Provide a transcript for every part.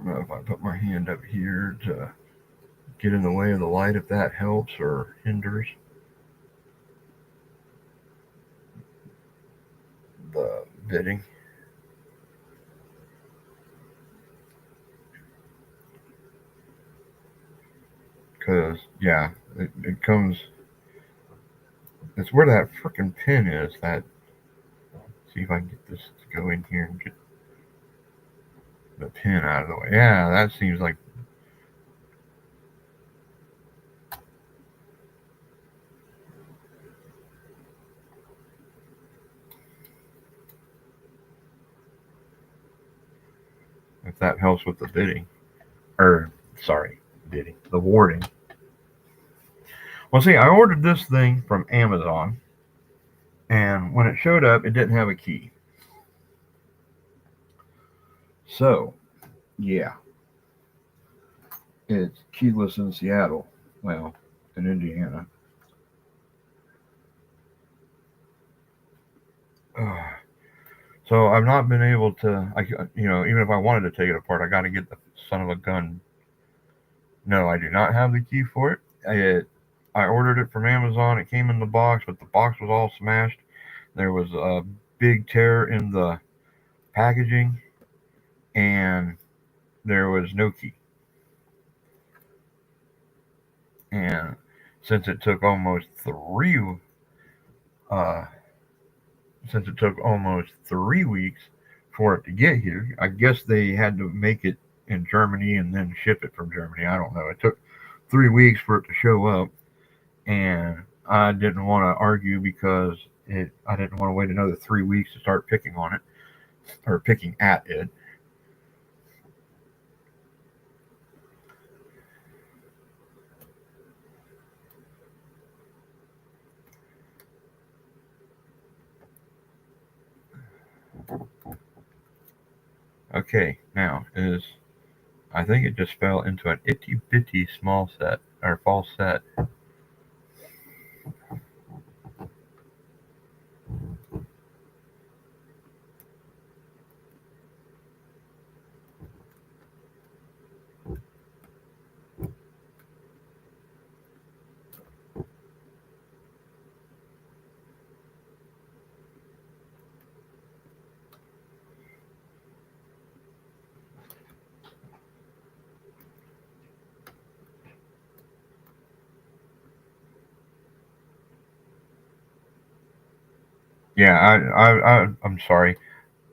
know if I put my hand up here to get in the way of the light, if that helps or hinders the bidding. Because, yeah, it comes, it's where that freaking pin is. That, see if I can get this to go in here and get the pin out of the way. Yeah, that seems like, if that helps with the bidding. Or, sorry, bidding. The warding. Well, see, I ordered this thing from Amazon, and when it showed up, it didn't have a key. So, yeah, it's keyless in Seattle. Well, in Indiana. So I've not been able to. Even if I wanted to take it apart, I got to get the son of a gun. No, I do not have the key for it. I ordered it from Amazon. It came in the box, but the box was all smashed. There was a big tear in the packaging, and there was no key. And since it took uh, almost 3 weeks for it to get here, I guess they had to make it in Germany and then ship it from Germany. I don't know. It took 3 weeks for it to show up, and I didn't want to argue because I didn't want to wait another 3 weeks to start picking on it or picking at it. Okay, now is I think it just fell into an itty bitty small set or false set. Yeah, I'm sorry.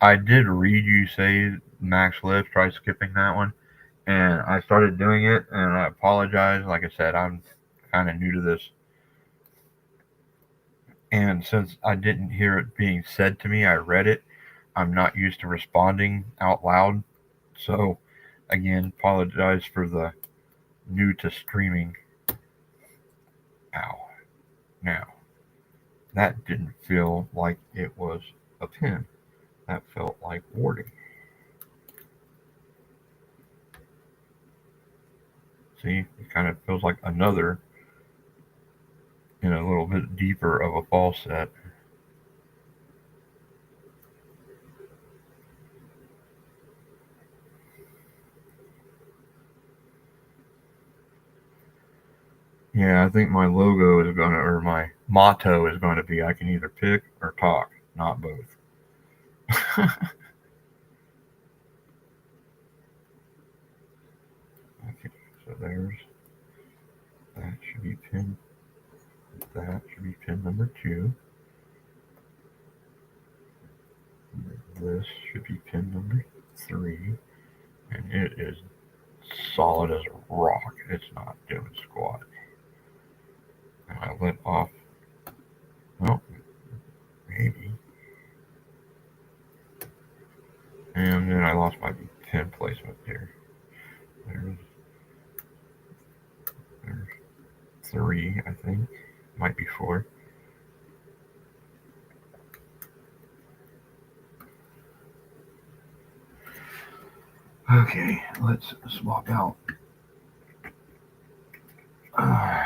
I did read you say Max Live. Try skipping that one, and I started doing it, and I apologize. Like I said, I'm kind of new to this, and since I didn't hear it being said to me, I read it. I'm not used to responding out loud, so again, apologize for the new to streaming. Ow. Now, that didn't feel like it was a pin. That felt like warding. See, it kind of feels like another in a little bit deeper of a false set. Yeah, I think my logo is going to, or my motto is going to be I can either pick or talk, not both. Okay, so that should be pin, that should be pin number two. This should be pin number three, and it is solid as a rock. It's not doing squat. And I let off, well, maybe. And then I lost my pin placement here. There's, there's three, I think. Might be four. Okay, let's swap out. Uh,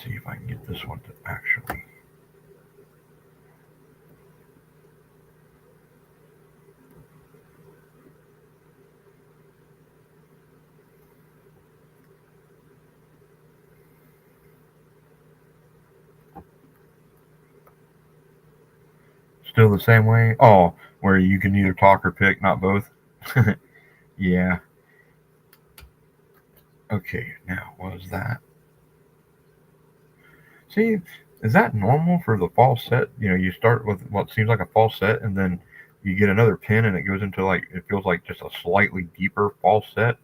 see if I can get this one to actually. Still the same way? Oh, where you can either talk or pick, not both? Yeah. Okay, now what was that? See, is that normal for the falset? You start with what seems like a falset, and then you get another pin, and it goes into like it feels like just a slightly deeper falset.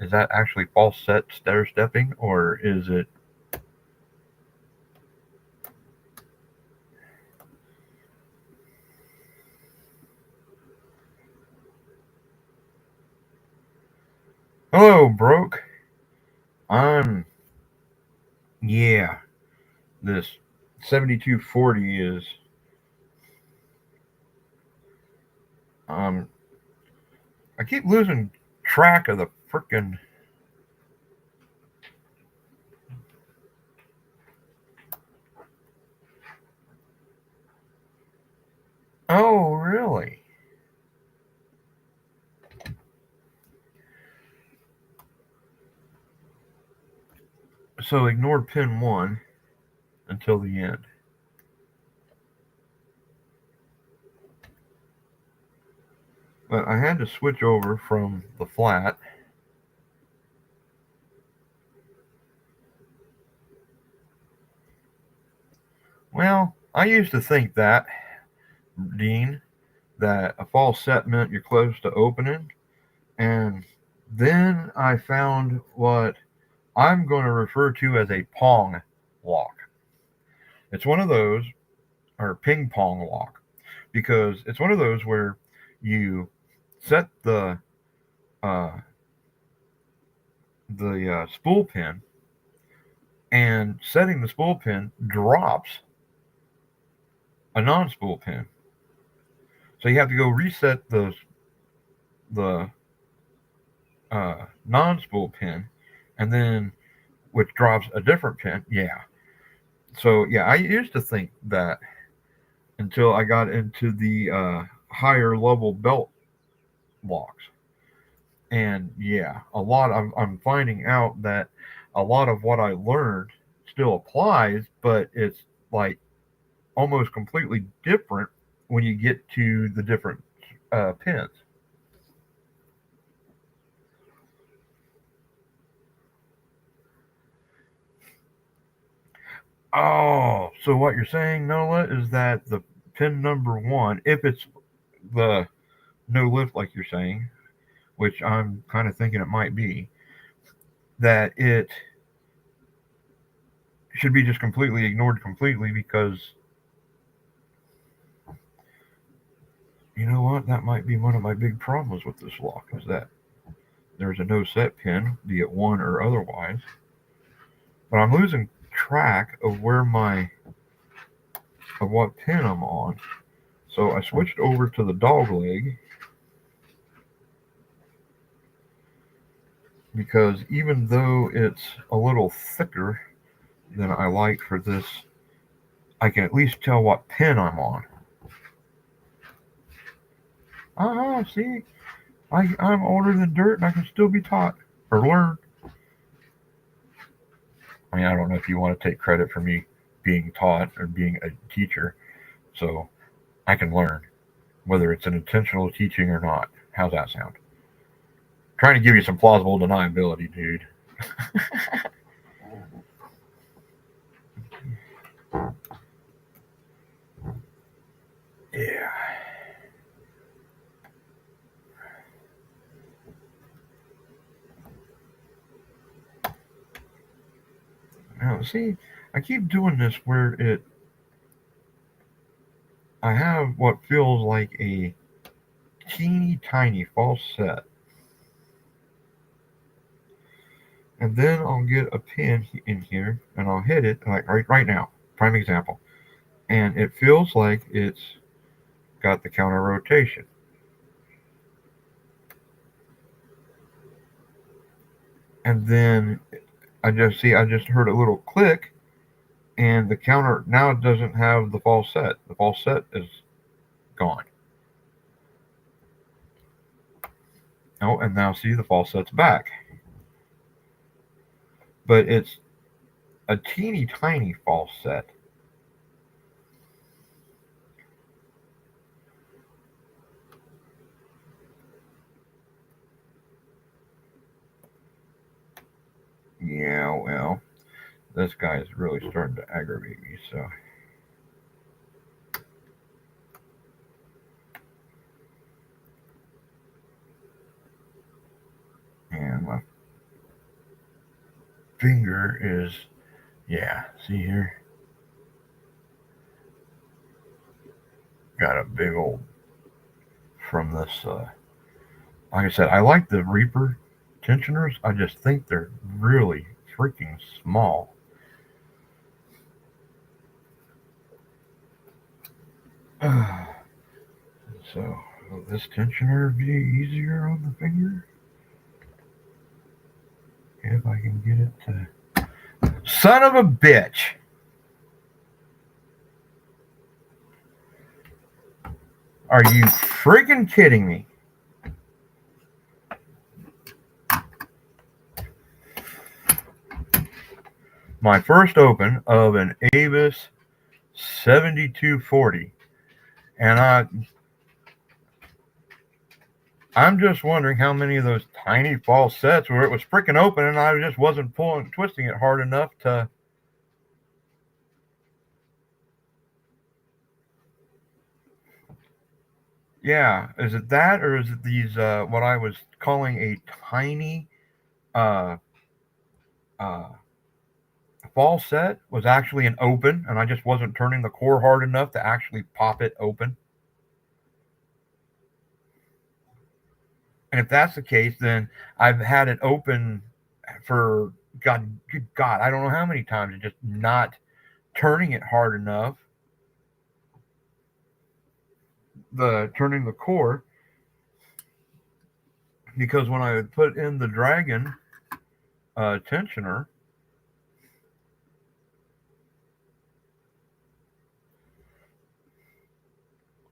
Is that actually falset stair stepping, or is it? Hello, broke. I'm yeah. This 7240 is um. I keep losing track of the frickin'. Oh, really? So ignore pin one until the end. But I had to switch over from the flat. Well, I used to think that, Dean, that a false set meant you're close to opening. And then I found what I'm going to refer to as a pong lock. It's one of those, or ping pong lock, because it's one of those where you set uh, the spool pin, and setting the spool pin drops a non-spool pin. So you have to go reset the non-spool pin, and then which drops a different pin. Yeah. So yeah, I used to think that until I got into the higher level belt locks, and yeah, I'm finding out that a lot of what I learned still applies, but it's like almost completely different when you get to the different pins. Oh, so what you're saying, Nola, is that the pin number one, if it's the no lift like you're saying, which I'm kind of thinking it might be, that it should be just completely ignored completely because you know what? That might be one of my big problems with this lock is that there's a no set pin, be it one or otherwise, but I'm losing track of what pin I'm on. So I switched over to the dog leg because even though it's a little thicker than I like for this, I can at least tell what pin I'm on. See, I'm older than dirt and I can still be taught or learn. I mean, I don't know if you want to take credit for me being taught or being a teacher, so I can learn, whether it's an intentional teaching or not. How's that sound? Trying to give you some plausible deniability, dude. Yeah. Now, see, I keep doing this where I have what feels like a teeny tiny false set, and then I'll get a pin in here and I'll hit it like right now. Prime example, and it feels like it's got the counter rotation, and then I just heard a little click, and the counter now doesn't have the false set. The false set is gone. Oh, and now see the false set's back, but it's a teeny tiny false set. Yeah, well, this guy is really starting to aggravate me, so. And my finger is, yeah, see here? Got a big old, from this, like I said, I like the Reaper tensioners. I just think they're really freaking small. So, will this tensioner be easier on the finger? If I can get it to. Son of a bitch! Are you freaking kidding me? My first open of an Avis 7240. And I'm just wondering how many of those tiny false sets where it was freaking open and I just wasn't twisting it hard enough to. Yeah, is it that or is it these what I was calling a tiny uh uh fall set was actually an open and I just wasn't turning the core hard enough to actually pop it open? And if that's the case, then I've had it open for good God, I don't know how many times and just not turning it hard enough, the turning the core, because when I would put in the Dragon tensioner,